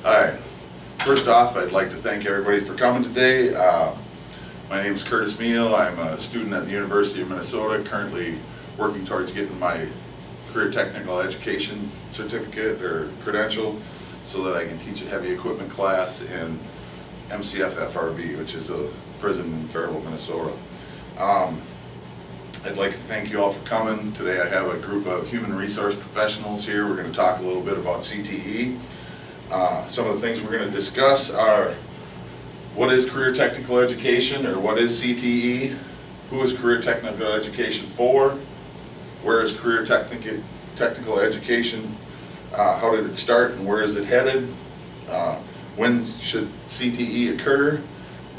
Hi. First off, I'd like to thank everybody for coming today. My name is Curt. I'm a student at the University of Minnesota, currently working towards getting my career technical education certificate or credential so that I can teach a heavy equipment class in MCF-FRB, which is a prison in Faribault, Minnesota. I'd like to thank you all for coming. Today I have a group of human resource professionals here. We're going to talk a little bit about CTE. Some of the things we're going to discuss are what is career technical education, or what is CTE, who is career technical education for, where is career technical education, how did it start and where is it headed, when should CTE occur,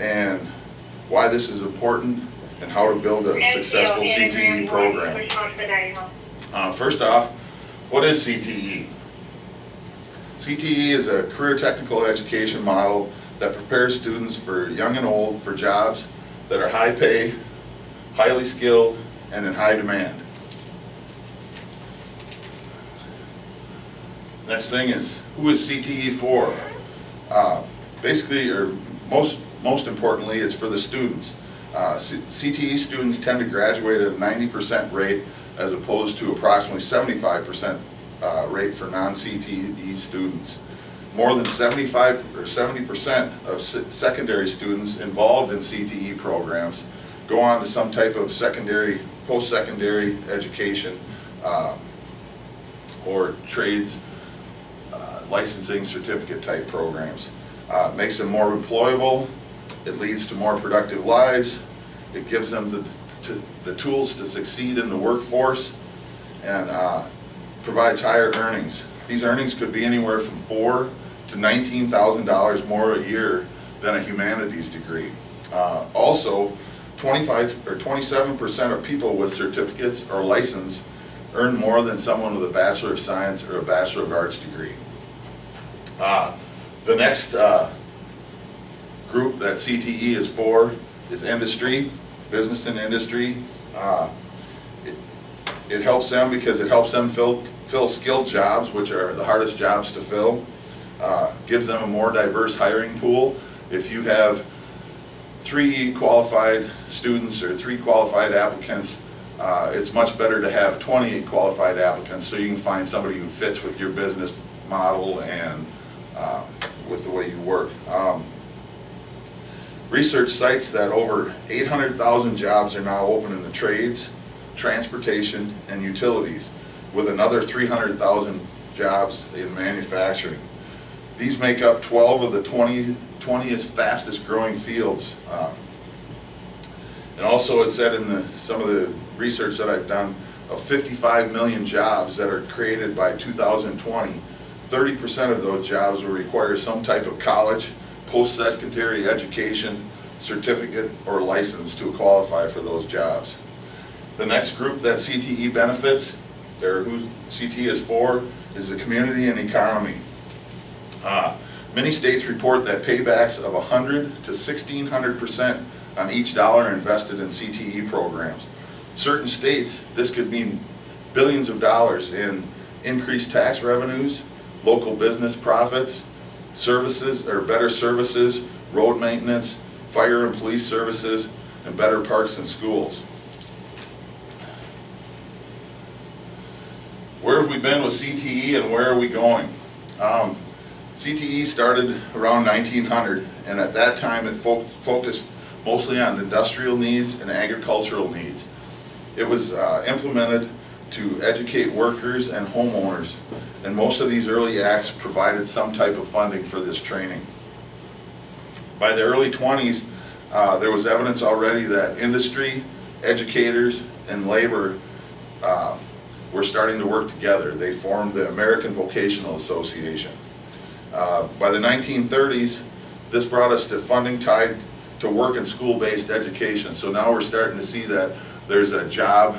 and why this is important, and how to build a successful CTE program. First off, what is CTE? CTE is a career technical education model that prepares students for young and old for jobs that are high pay, highly skilled, and in high demand. Next thing is, who is CTE for? Basically, or most importantly, it's for the students. CTE students tend to graduate at a 90% rate as opposed to approximately 75% rate for non-CTE students. More than 75 or 70% of secondary students involved in CTE programs go on to some type of secondary, post-secondary education or trades, licensing certificate type programs. It makes them more employable, it leads to more productive lives, it gives them the tools to succeed in the workforce, and provides higher earnings. These earnings could be anywhere from $4,000 to $19,000 more a year than a humanities degree. Also, 25 or 27% of people with certificates or license earn more than someone with a Bachelor of Science or a Bachelor of Arts degree. The next group that CTE is for is industry, business and industry. It helps them because it helps them fill skilled jobs, which are the hardest jobs to fill. Gives them a more diverse hiring pool. If you have 3 qualified students or 3 qualified applicants, it's much better to have 28 qualified applicants so you can find somebody who fits with your business model and with the way you work. Research cites that over 800,000 jobs are now open in the trades, transportation, and utilities, with another 300,000 jobs in manufacturing. These make up 12 of the 20 fastest growing fields. And also it said in some of the research that I've done, of 55 million jobs that are created by 2020, 30% of those jobs will require some type of college, post-secondary education, certificate, or license to qualify for those jobs. The next group that CTE benefits, or who CTE is for, is the community and economy. Many states report that paybacks of 100 to 1,600% on each dollar invested in CTE programs. Certain states, this could mean billions of dollars in increased tax revenues, local business profits, services or better services, road maintenance, fire and police services, and better parks and schools. Where have we been with CTE and where are we going? CTE started around 1900, and at that time it focused mostly on industrial needs and agricultural needs. It was implemented to educate workers and homeowners, and most of these early acts provided some type of funding for this training. By the early 20s, there was evidence already that industry, educators, and labor were starting to work together. They formed the American Vocational Association. By the 1930s, this brought us to funding tied to work and school-based education. So now we're starting to see that there's a job,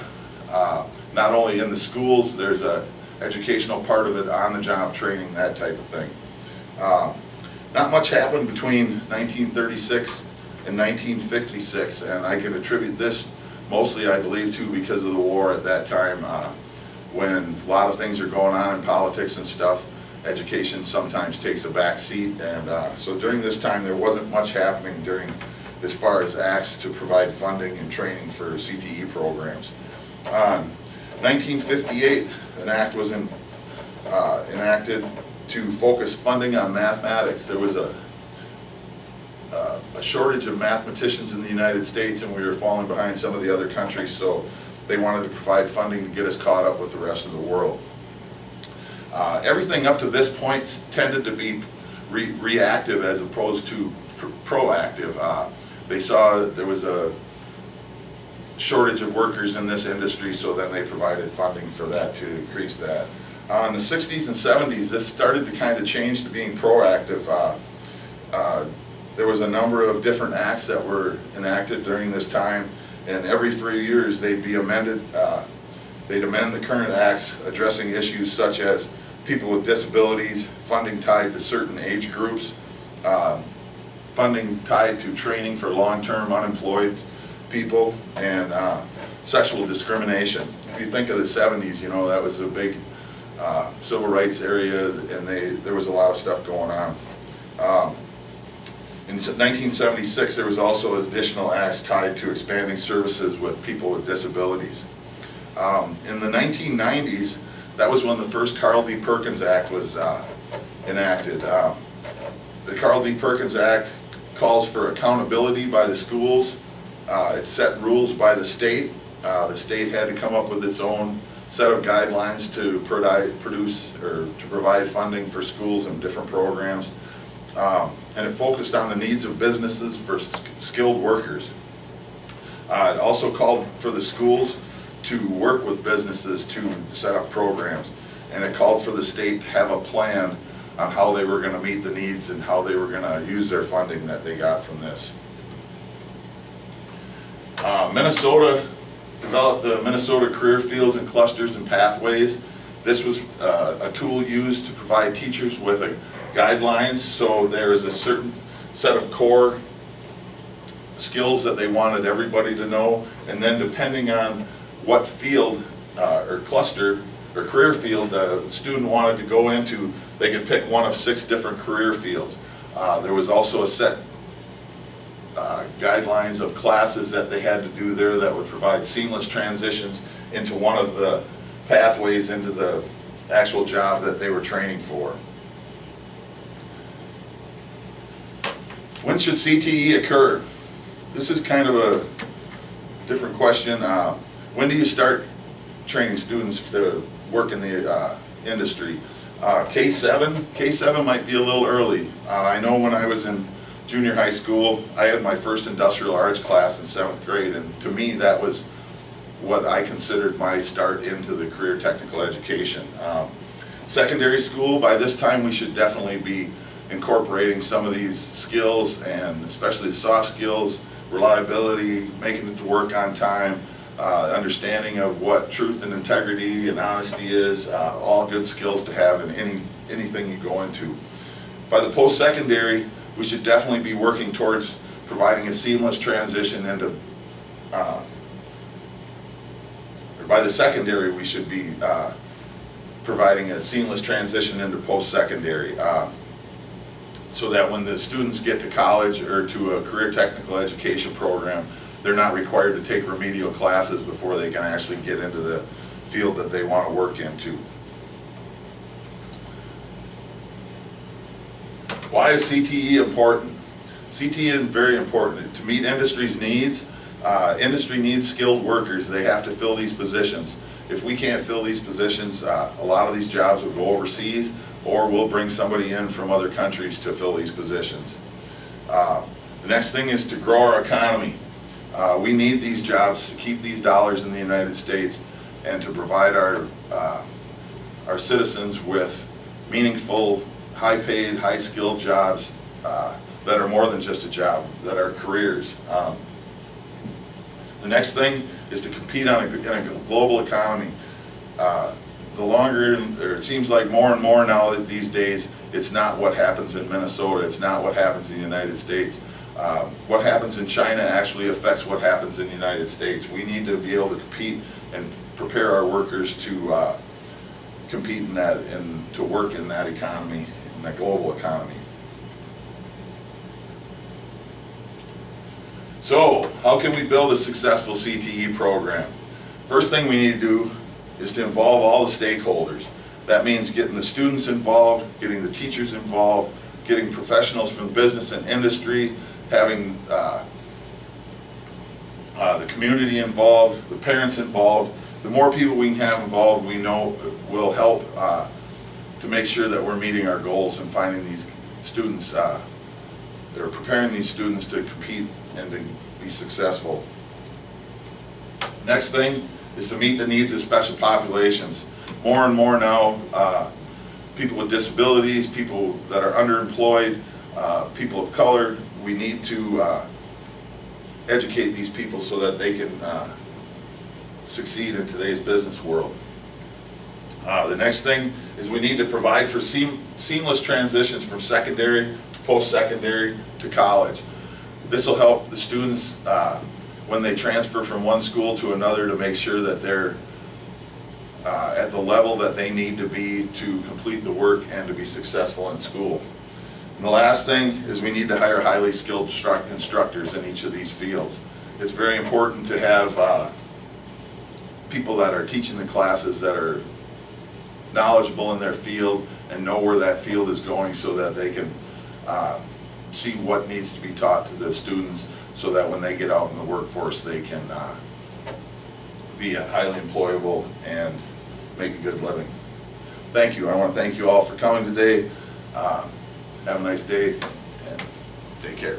not only in the schools, there's a educational part of it, on-the-job training, that type of thing. Not much happened between 1936 and 1956, and I can attribute this mostly, I believe, to because of the war at that time, when a lot of things are going on in politics and stuff, education sometimes takes a back seat, and so during this time there wasn't much happening as far as acts to provide funding and training for CTE programs. 1958, an act was enacted to focus funding on mathematics. There was a shortage of mathematicians in the United States, and we were falling behind some of the other countries, so they wanted to provide funding to get us caught up with the rest of the world. Everything up to this point tended to be reactive as opposed to proactive. They saw there was a shortage of workers in this industry, so then they provided funding for that to increase that. In the 60s and 70s, this started to kind of change to being proactive. There was a number of different acts that were enacted during this time, and every 3 years they'd be amended. They'd amend the current acts addressing issues such as people with disabilities, funding tied to certain age groups, funding tied to training for long-term unemployed people, and sexual discrimination. If you think of the 70s, you know, that was a big civil rights area, and there was a lot of stuff going on. In 1976, there was also additional acts tied to expanding services with people with disabilities. In the 1990s, that was when the first Carl D. Perkins Act was enacted. The Carl D. Perkins Act calls for accountability by the schools. It set rules by the state. The state had to come up with its own set of guidelines to provide funding for schools and different programs. And it focused on the needs of businesses for skilled workers. It also called for the schools to work with businesses to set up programs. And it called for the state to have a plan on how they were going to meet the needs and how they were going to use their funding that they got from this. Minnesota developed the Minnesota Career Fields and Clusters and Pathways. This was a tool used to provide teachers with guidelines, so there is a certain set of core skills that they wanted everybody to know, and then depending on what field or cluster or career field the student wanted to go into, they could pick one of 6 different career fields. There was also a set guidelines of classes that they had to do there that would provide seamless transitions into one of the pathways into the actual job that they were training for. When should CTE occur? This is kind of a different question. When do you start training students to work in the industry? K7 might be a little early. I know when I was in junior high school, I had my first industrial arts class in 7th grade, and to me that was what I considered my start into the career technical education. Secondary school, by this time we should definitely be incorporating some of these skills, and especially the soft skills, reliability, making it to work on time, understanding of what truth and integrity and honesty is, all good skills to have in anything you go into. By the post-secondary, we should definitely be working towards providing a seamless transition into, or by the secondary we should be providing a seamless transition into post-secondary, so that when the students get to college or to a career technical education program, they're not required to take remedial classes before they can actually get into the field that they want to work into. Why is CTE important? CTE is very important to meet industry's needs. Industry needs skilled workers. They have to fill these positions. If we can't fill these positions, a lot of these jobs will go overseas, or we'll bring somebody in from other countries to fill these positions. The next thing is to grow our economy. We need these jobs to keep these dollars in the United States and to provide our citizens with meaningful, high-paid, high-skilled jobs that are more than just a job, that are careers. The next thing is to compete in a global economy. The longer, or it seems like more and more now that these days, it's not what happens in Minnesota, it's not what happens in the United States. What happens in China actually affects what happens in the United States. We need to be able to compete and prepare our workers to compete in that and to work in that economy, in that global economy. So, how can we build a successful CTE program? First thing we need to do is to involve all the stakeholders. That means getting the students involved, getting the teachers involved, getting professionals from business and industry, having the community involved, the parents involved. The more people we can have involved, we know will help to make sure that we're meeting our goals and finding these students, that are preparing these students to compete and to be successful. Next thing is to meet the needs of special populations. More and more now, people with disabilities, people that are underemployed, people of color, we need to educate these people so that they can succeed in today's business world. The next thing is we need to provide for seamless transitions from secondary to post-secondary to college. This will help the students when they transfer from one school to another to make sure that they're at the level that they need to be to complete the work and to be successful in school. And the last thing is we need to hire highly skilled instructors in each of these fields. It's very important to have people that are teaching the classes that are knowledgeable in their field and know where that field is going so that they can see what needs to be taught to the students so that when they get out in the workforce they can be highly employable and make a good living. Thank you. I want to thank you all for coming today. Have a nice day and take care.